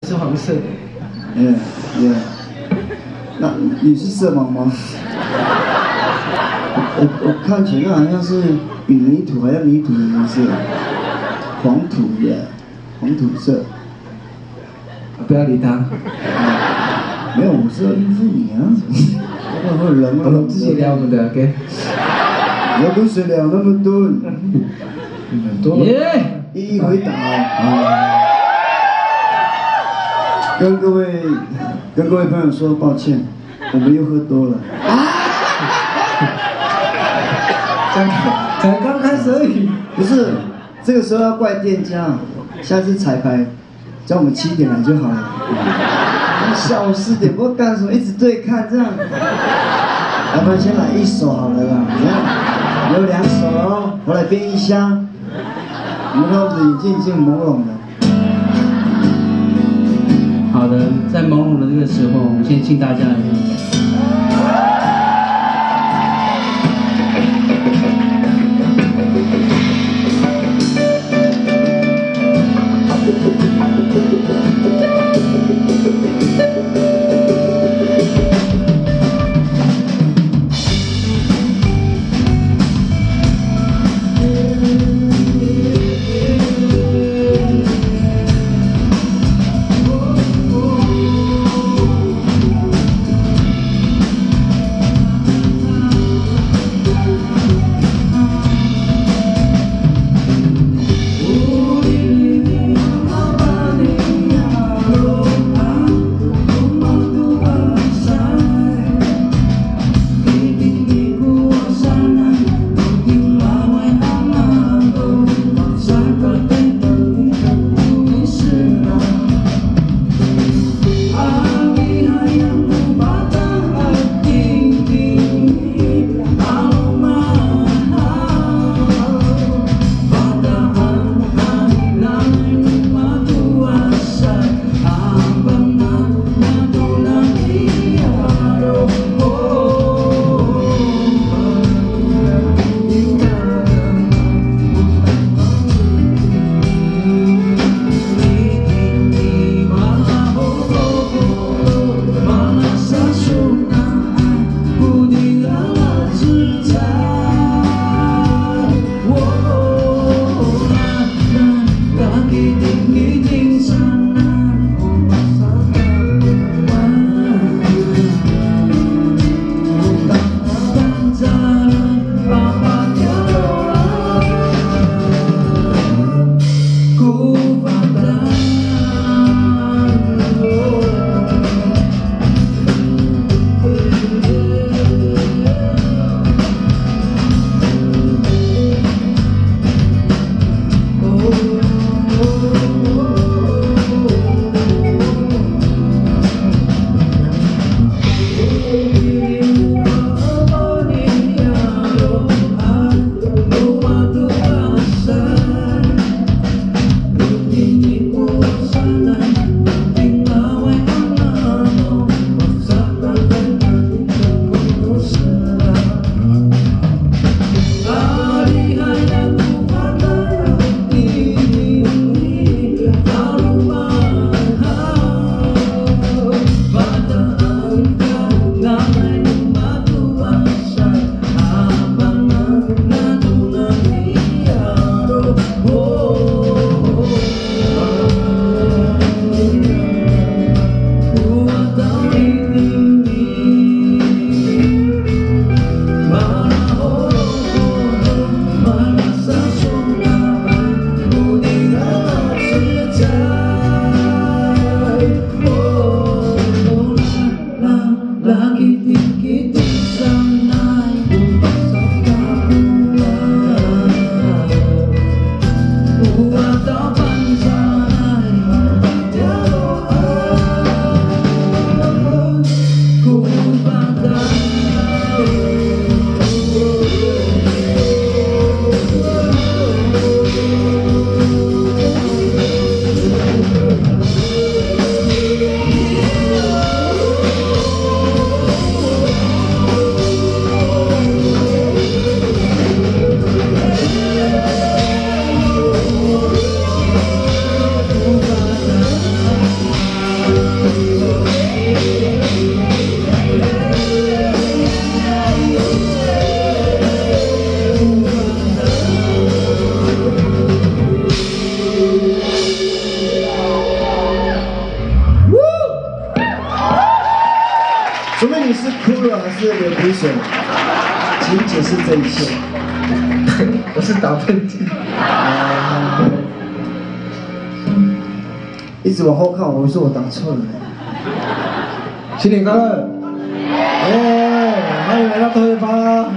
是黄色的。那你是色盲吗？我看起来好像是比泥土还要泥土的颜色，黄土色。不要理他。没有，我是要应付你啊。会冷我们自己聊我们的 ，OK。不要跟谁聊那么多。很多。耶！一一回答。跟各位朋友说抱歉，我们又喝多了。才刚开始而已。不是，这个时候要怪店家，下次彩排叫我们7点来就好了。下午4点不知道干什么，一直对看这样。要不然先来1首好了啦，有2首哦，我来编一下。你们看我的眼睛已经朦胧了。好的，在朦胧的这个时候，我们先敬大家来。了还是流鼻水？请解释这一切。我是打喷嚏。一直往后看，我说我打错了。新年快乐！哎，欢迎来到头尾吧。